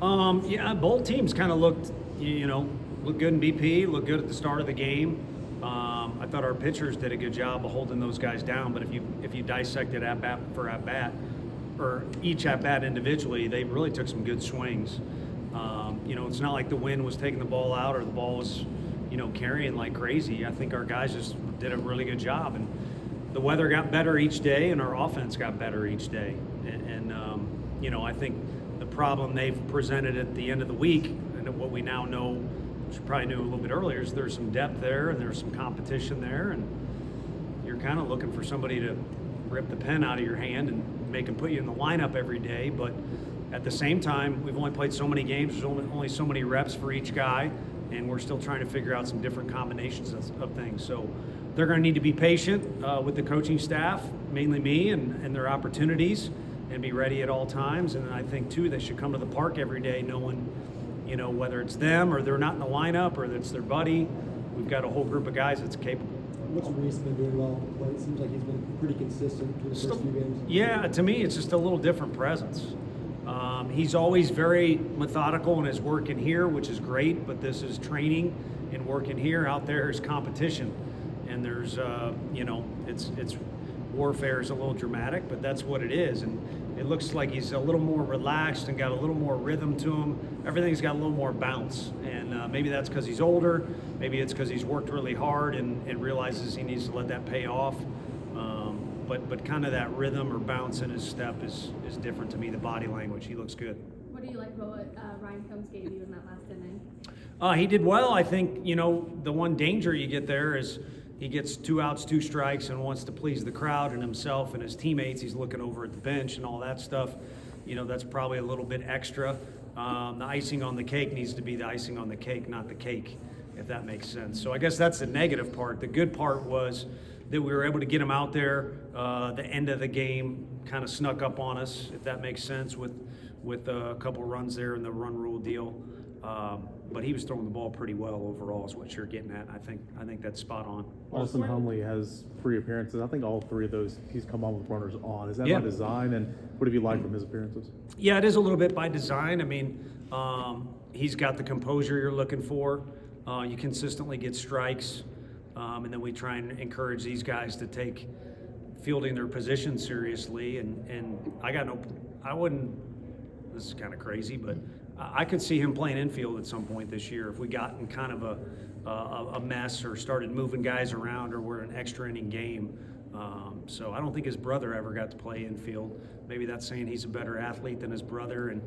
Yeah, both teams kind of looked good in BP, looked good at the start of the game. I thought our pitchers did a good job of holding those guys down, but if you dissected at bat for at bat, or each at bat individually, they really took some good swings. It's not like the wind was taking the ball out or the ball was, carrying like crazy. I think our guys just did a really good job, and the weather got better each day, and our offense got better each day. I think the problem they've presented at the end of the week, and what we now know, which we probably knew a little bit earlier, is there's some depth there and there's some competition there, and you're kind of looking for somebody to rip the pen out of your hand and make them put you in the lineup every day. But at the same time, we've only played so many games, there's only so many reps for each guy, and we're still trying to figure out some different combinations of things. So they're going to need to be patient with the coaching staff, mainly me, and their opportunities, and be ready at all times. And I think, too, they should come to the park every day knowing, whether it's them or they're not in the lineup or it's their buddy. We've got a whole group of guys that's capable. What's Reese been doing well at the plate? It seems like he's been pretty consistent through the first few games. Yeah, to me, it's just a little different presence. He's always very methodical in his work in here, which is great, but this is training and working here. Out there is competition. And there's, it's warfare is a little dramatic, but that's what it is. And it looks like he's a little more relaxed and got a little more rhythm to him. Everything's got a little more bounce. And maybe that's because he's older. Maybe it's because he's worked really hard and realizes he needs to let that pay off. But kind of that rhythm or bounce in his step is different to me, the body language. He looks good. What do you like about what Ryan Combs gave you in that last inning? He did well. I think, the one danger you get there is he gets 2 outs, 2 strikes, and wants to please the crowd and himself and his teammates. He's looking over at the bench and all that stuff. That's probably a little bit extra. The icing on the cake needs to be the icing on the cake, not the cake, if that makes sense. So I guess that's the negative part. The good part was that we were able to get him out there. The end of the game kind of snuck up on us, if that makes sense, with a couple runs there in the run rule deal. But he was throwing the ball pretty well overall is what you're getting at. I think that's spot on. Austin Hunley has 3 appearances. I think all 3 of those he's come on with runners on. Is that by design? And what have you liked from his appearances? Yeah, it is a little bit by design. I mean, he's got the composure you're looking for. You consistently get strikes. And then we try and encourage these guys to take fielding their position seriously. And I wouldn't, this is kind of crazy, but I could see him playing infield at some point this year if we got in kind of a mess or started moving guys around or we're an extra inning game. So I don't think his brother ever got to play infield. Maybe that's saying he's a better athlete than his brother. And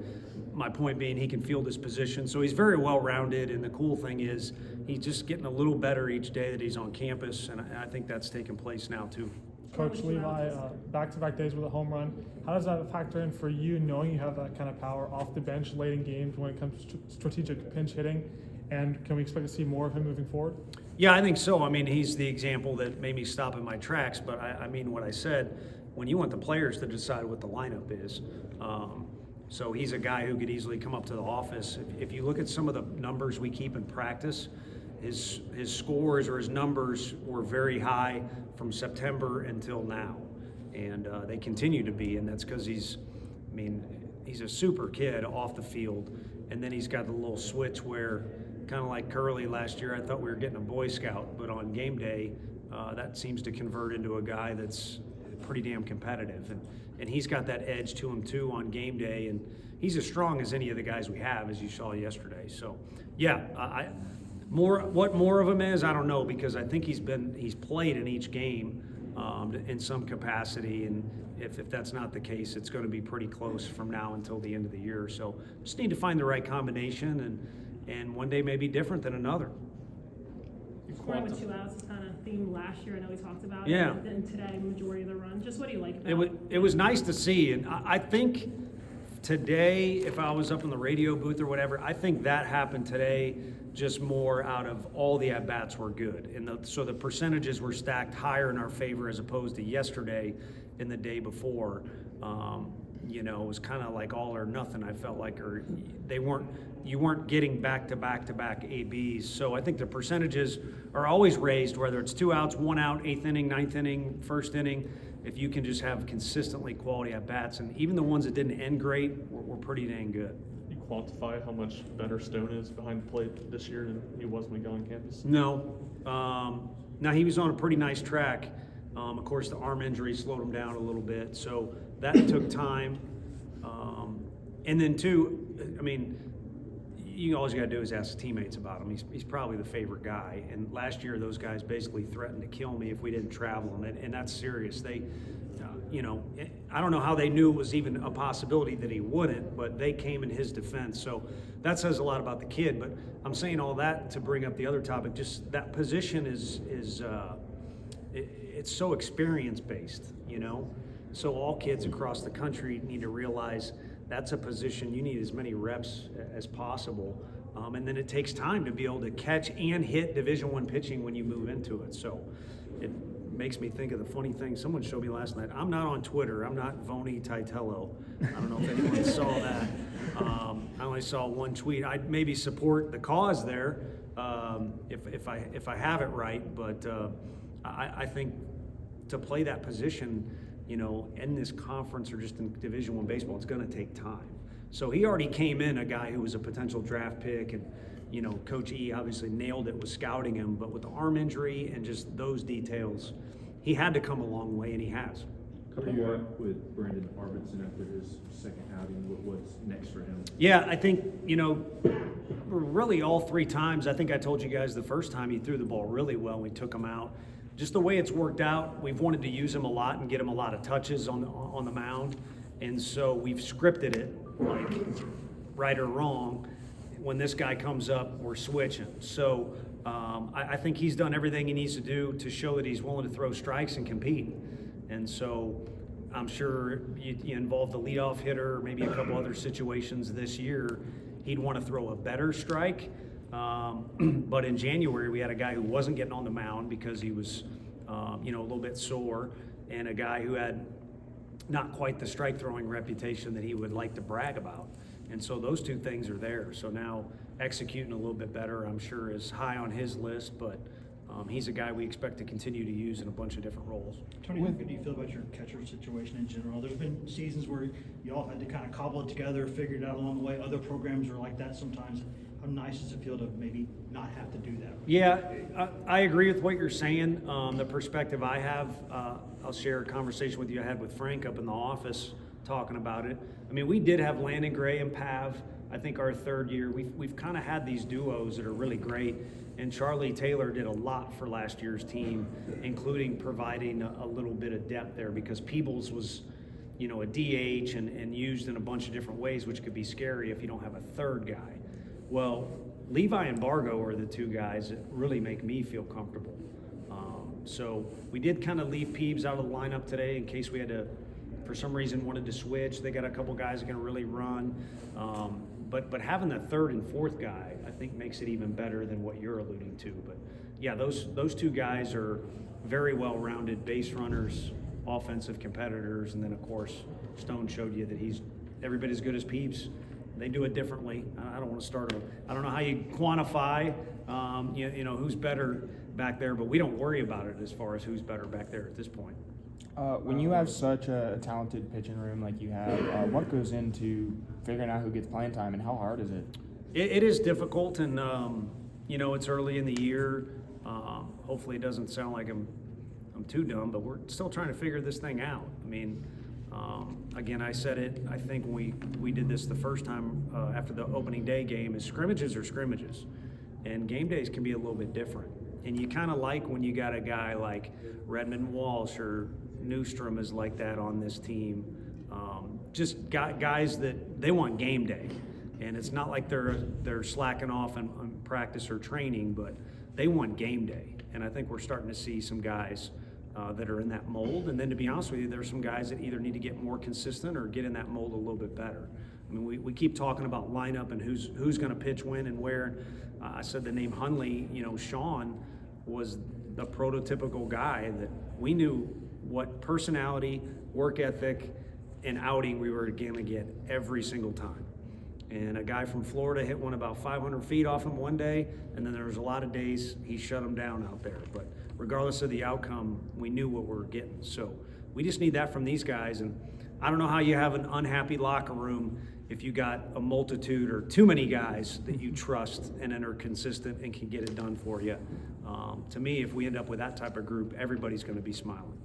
my point being, he can field his position. So he's very well-rounded. And the cool thing is he's just getting a little better each day that he's on campus. And I think that's taking place now too. Coach Levi, back-to-back days with a home run. How does that factor in for you, knowing you have that kind of power off the bench late in games when it comes to strategic pinch hitting? And can we expect to see more of him moving forward? Yeah, I think so. I mean, he's the example that made me stop in my tracks. But I mean what I said, when you want the players to decide what the lineup is. So he's a guy who could easily come up to the office. If you look at some of the numbers we keep in practice, his scores or his numbers were very high from September until now. And they continue to be, and that's because he's a super kid off the field. And then he's got the little switch where, kind of like Curly last year, I thought we were getting a Boy Scout, but on game day, that seems to convert into a guy that's pretty damn competitive. And he's got that edge to him too on game day, and he's as strong as any of the guys we have, as you saw yesterday. So, yeah, what more of him is, I don't know, because I think he's played in each game in some capacity, and if that's not the case, it's going to be pretty close from now until the end of the year. So just need to find the right combination, and one day may be different than another. Scoring with 2 outs is kind of theme last year. I know we talked about Yeah. it. And today, majority of the run. Just what do you like about it? It was nice to see, and I think today, if I was up in the radio booth or whatever, I think that happened today just more out of all the at-bats were good. And so the percentages were stacked higher in our favor as opposed to yesterday and the day before. It was kind of like all or nothing, I felt like, or you weren't getting back-to-back ABs. So I think the percentages are always raised, whether it's 2 outs, 1 out, 8th inning, 9th inning, 1st inning, if you can just have consistently quality at-bats. And even the ones that didn't end great were pretty dang good. You quantify how much better Stone is behind the plate this year than he was when he got on campus? No. Now, he was on a pretty nice track. Of course, the arm injury slowed him down a little bit, so that took time. And then, too, I mean, all you got to do is ask the teammates about him. He's probably the favorite guy. And last year, those guys basically threatened to kill me if we didn't travel, and that's serious. They, I don't know how they knew it was even a possibility that he wouldn't, but they came in his defense. So that says a lot about the kid. But I'm saying all that to bring up the other topic. Just that position it's so experience based, So all kids across the country need to realize that's a position you need as many reps as possible. And then it takes time to be able to catch and hit Division I pitching when you move into it. So it makes me think of the funny thing someone showed me last night. I'm not on Twitter. I'm not Tony Vitello. I don't know if anyone saw that. I only saw one tweet. I'd maybe support the cause there if I have it right. But I think to play that position, in this conference or just in Division I baseball, it's going to take time. So he already came in a guy who was a potential draft pick, and Coach E obviously nailed it with scouting him, but with the arm injury and just those details, he had to come a long way, and he has. Where are you at with Brandon Arvidson after his second outing? What's next for him? Yeah, I think, really all three times, I think I told you guys the first time he threw the ball really well, we took him out. Just the way it's worked out, we've wanted to use him a lot and get him a lot of touches on the mound, and so we've scripted it, like right or wrong. When this guy comes up, we're switching. So I think he's done everything he needs to do to show that he's willing to throw strikes and compete. And so I'm sure you involve the leadoff hitter, maybe a couple other situations this year, he'd want to throw a better strike. But in January, we had a guy who wasn't getting on the mound because he was, a little bit sore, and a guy who had not quite the strike throwing reputation that he would like to brag about. And so those two things are there. So now executing a little bit better, I'm sure, is high on his list, but he's a guy we expect to continue to use in a bunch of different roles. Tony, how good do you feel about your catcher situation in general? There's been seasons where you all had to kind of cobble it together, figure it out along the way. Other programs are like that sometimes. How nice does it feel to maybe not have to do that? Yeah, I agree with what you're saying. The perspective I have, I'll share a conversation with you I had with Frank up in the office talking about it. I mean, we did have Landon Gray and Pav, I think our third year. We've kind of had these duos that are really great, and Charlie Taylor did a lot for last year's team, including providing a little bit of depth there, because Peebles was, a DH and used in a bunch of different ways, which could be scary if you don't have a third guy. Well, Levi and Bargo are the two guys that really make me feel comfortable. So we did kind of leave Peebs out of the lineup today in case we had to, for some reason, wanted to switch. They got a couple guys that can really run. But having the third and fourth guy, I think, makes it even better than what you're alluding to. But yeah, those two guys are very well-rounded base runners, offensive competitors, and then of course Stone showed you that he's every bit as good as Peebs. They do it differently. I don't want to start I don't know how you quantify, who's better back there, but we don't worry about it as far as who's better back there at this point. When you have such a talented pitching room like you have, what goes into figuring out who gets playing time, and how hard is it? It is difficult, and it's early in the year. Hopefully, it doesn't sound like I'm too dumb, but we're still trying to figure this thing out. I mean, again, I said it. I think we did this the first time after the opening day game. Is scrimmages are scrimmages, and game days can be a little bit different. And you kind of like when you got a guy like Redmond Walsh or Newstrom is like that on this team. Just guys that they want game day, and it's not like they're slacking off on practice or training, but they want game day. And I think we're starting to see some guys that are in that mold. And then, to be honest with you, there's some guys that either need to get more consistent or get in that mold a little bit better. I mean, we keep talking about lineup and who's going to pitch when and where. I said the name Hunley. Sean was the prototypical guy that we knew what personality, work ethic, and outing we were going to get every single time. And a guy from Florida hit one about 500 feet off him one day, and then there was a lot of days he shut him down out there. But regardless of the outcome, we knew what we were getting. So we just need that from these guys. And I don't know how you have an unhappy locker room if you got a multitude or too many guys that you trust and are consistent and can get it done for you. To me, if we end up with that type of group, everybody's going to be smiling.